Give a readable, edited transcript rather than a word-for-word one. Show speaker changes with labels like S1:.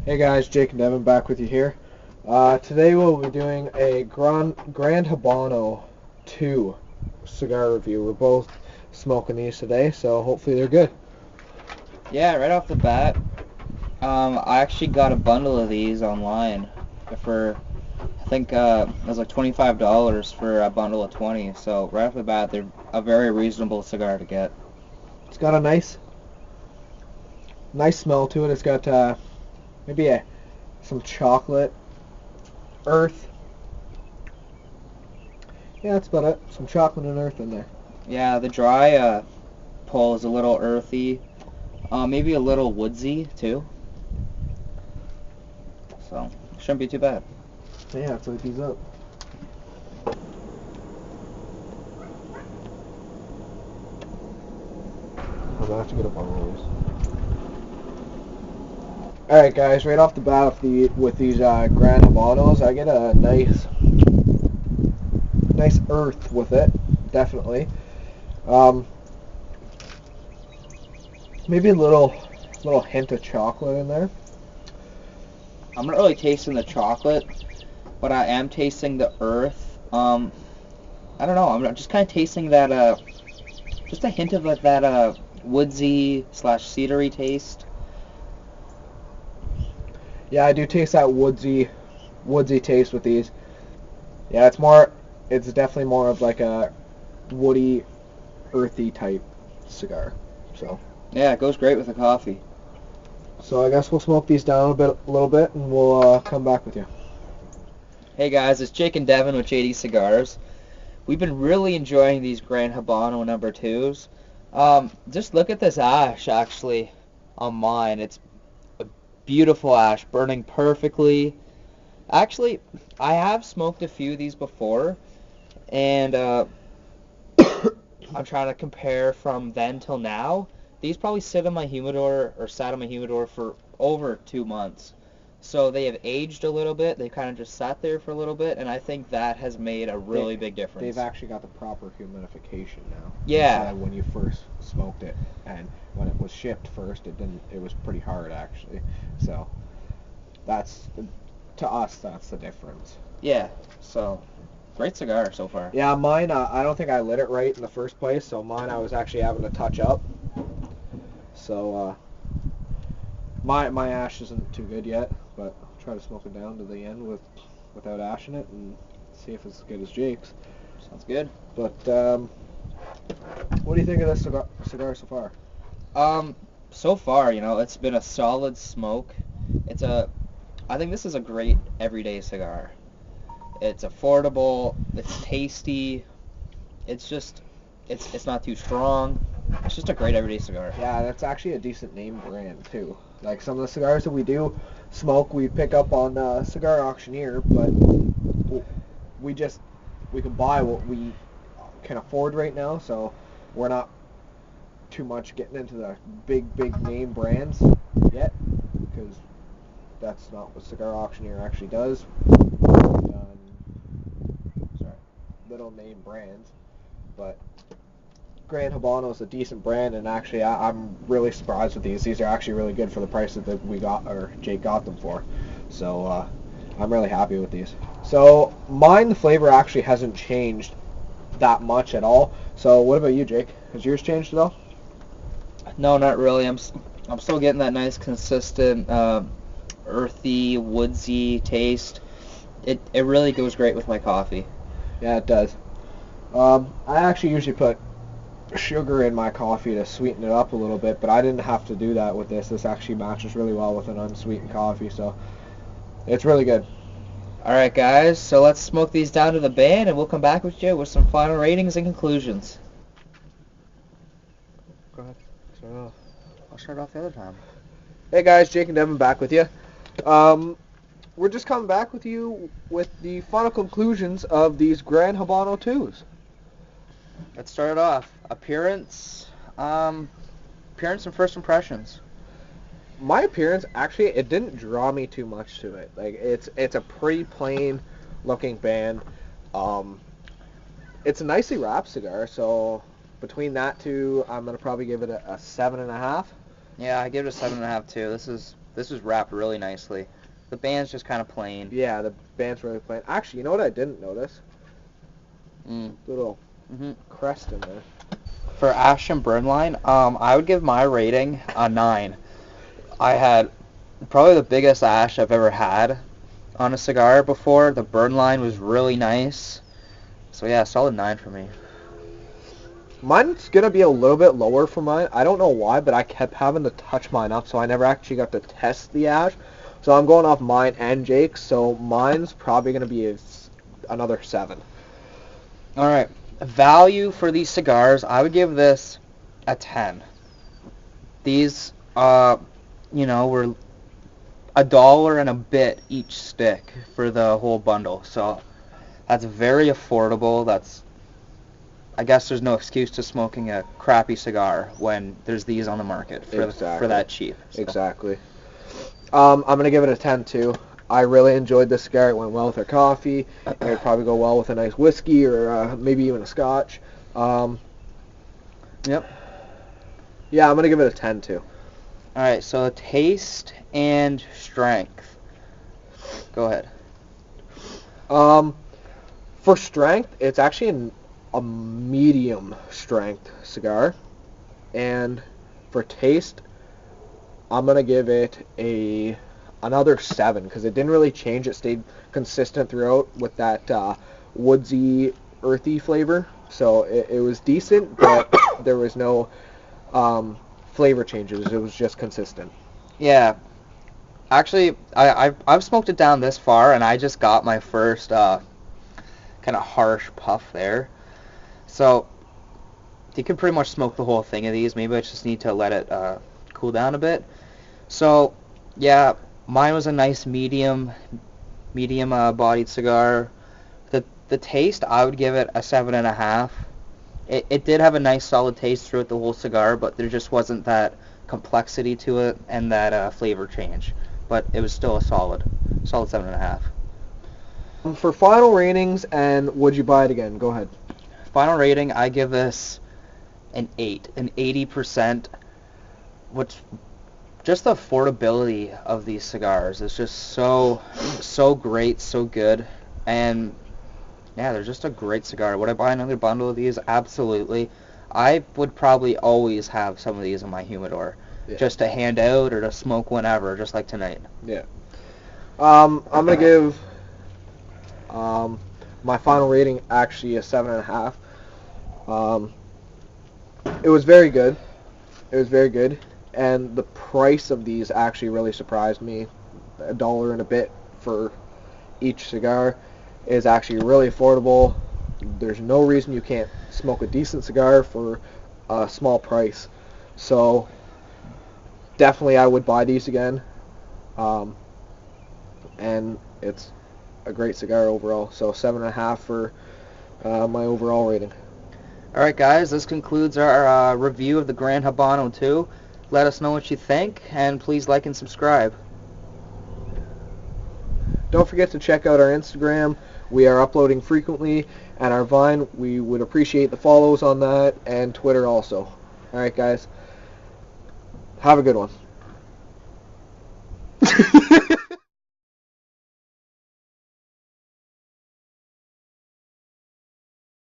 S1: Hey guys, Jake and Devin back with you here. Today we'll be doing a Gran Habano 2 cigar review. We're both smoking these today, so hopefully they're good.
S2: Yeah, right off the bat, I actually got a bundle of these online for, I think it was like $25 for a bundle of 20. So right off the bat, they're a very reasonable cigar to get.
S1: It's got a nice smell to it. It's got maybe some chocolate, earth. Yeah, that's about it. Some chocolate and earth in there.
S2: Yeah, the dry pull is a little earthy, maybe a little woodsy too. So shouldn't be too bad.
S1: Yeah, let's light these up. I'm gonna have to get up on all these. Alright guys, right off the bat with these Gran Habanos, I get a nice earth with it, definitely. Um, Maybe a little hint of chocolate in there.
S2: I'm not really tasting the chocolate, but I am tasting the earth. I don't know. I'm just kind of tasting that, just a hint of like that woodsy / cedary taste.
S1: Yeah, I do taste that woodsy taste with these. Yeah, it's definitely more of like a woody, earthy type cigar. So
S2: Yeah, it goes great with the coffee.
S1: I guess we'll smoke these down a little bit, and we'll come back with you.
S2: Hey guys, it's Jake and Devin with JD Cigars. We've been really enjoying these Gran Habano number 2s. Just look at this ash actually on mine. It's a beautiful ash, burning perfectly. Actually, I have smoked a few of these before, and I'm trying to compare from then till now. These probably sat in my humidor for over 2 months. So they have aged a little bit. They kind of just sat there for a little bit, and I think that has made a really big difference.
S1: They've actually got the proper humidification now.
S2: Yeah.
S1: Instead of when you first smoked it, and when it was shipped first, it was pretty hard actually. So to us, that's the difference.
S2: Yeah. So great cigar so far.
S1: Yeah, mine. I don't think I lit it right in the first place, so mine I was actually having to touch up. So my ash isn't too good yet, but I'll try to smoke it down to the end without ash in it and see if it's as good as Jake's.
S2: Sounds good.
S1: But what do you think of this cigar so far?
S2: So far, it's been a solid smoke. I think this is a great everyday cigar. It's affordable. It's tasty. It's not too strong. It's just a great everyday cigar.
S1: Yeah, that's actually a decent name brand too. Like some of the cigars that we do smoke, we pick up on Cigar Auctioneer, but we can buy what we can afford right now, so we're not too much getting into the big name brands yet, because that's not what Cigar Auctioneer actually does. Little name brands, but Gran Habano is a decent brand, and actually I'm really surprised with these. These are actually really good for the price that we got, or Jake got them for. So I'm really happy with these. So mine, the flavor actually hasn't changed that much at all. So what about you, Jake? Has yours changed at all?
S2: No, not really. I'm still getting that nice, consistent, earthy, woodsy taste. It really goes great with my coffee.
S1: Yeah, it does. I actually usually put sugar in my coffee to sweeten it up a little bit, but I didn't have to do that with this. This actually matches really well with an unsweetened coffee, so it's really good.
S2: Alright guys, so let's smoke these down to the band, and we'll come back with you with some final ratings and conclusions.
S1: Go ahead. Start off.
S2: I'll start off the other time.
S1: Hey guys, Jake and Devin back with you. We're just coming back with you with the final conclusions of these Gran Habano 2s.
S2: Let's start it off. Appearance and first impressions.
S1: My appearance, actually, it didn't draw me too much to it. Like it's a pretty plain looking band. It's a nicely wrapped cigar, so between that two, I'm gonna probably give it a 7.5.
S2: Yeah, I give it a 7.5 too. This This is wrapped really nicely. The band's just kind of plain.
S1: Yeah, the band's really plain. Actually, you know what I didn't notice? Little crest in there.
S2: For ash and burn line, I would give my rating a 9. I had probably the biggest ash I've ever had on a cigar before. The burn line was really nice. So yeah, solid 9 for me.
S1: Mine's going to be a little bit lower for mine. I don't know why, but I kept having to touch mine up, so I never actually got to test the ash. So I'm going off mine and Jake's, so mine's probably going to be another 7.
S2: All right. Value for these cigars, I would give this a 10. These, were $1 and a bit each stick for the whole bundle. So that's very affordable. I guess there's no excuse to smoking a crappy cigar when there's these on the market for that cheap. So.
S1: Exactly. I'm going to give it a 10 too. I really enjoyed this cigar. It went well with our coffee. It would probably go well with a nice whiskey or maybe even a scotch.
S2: Yep.
S1: Yeah, I'm going to give it a 10 too.
S2: All right, so taste and strength. Go ahead.
S1: For strength, it's actually a medium strength cigar. And for taste, I'm going to give it another 7 because it didn't really change. It stayed consistent throughout with that woodsy, earthy flavor. So it was decent, but there was no flavor changes. It was just consistent.
S2: Yeah. Actually, I've smoked it down this far, and I just got my first kind of harsh puff there. So you can pretty much smoke the whole thing of these. Maybe I just need to let it cool down a bit. So, yeah, mine was a nice medium bodied cigar. The taste, I would give it a 7.5. It did have a nice solid taste throughout the whole cigar, but there just wasn't that complexity to it and that flavor change. But it was still a solid 7.5.
S1: For final ratings and would you buy it again? Go ahead.
S2: Final rating, I give this an 8, an 80%. Which just the affordability of these cigars is just so great, so good, and yeah, they're just a great cigar. Would I buy another bundle of these? Absolutely. I would probably always have some of these in my humidor, just to hand out or to smoke whenever, just like tonight.
S1: Yeah. I'm gonna give my final rating actually a 7.5. It was very good. And the price of these actually really surprised me. $1 and a bit for each cigar is actually really affordable. There's no reason you can't smoke a decent cigar for a small price. So definitely I would buy these again. And it's a great cigar overall. So 7.5 for my overall rating.
S2: All right, guys, this concludes our review of the Gran Habano 2. Let us know what you think, and please like and subscribe.
S1: Don't forget to check out our Instagram. We are uploading frequently, and our Vine, we would appreciate the follows on that, and Twitter also. All right, guys. Have a good one.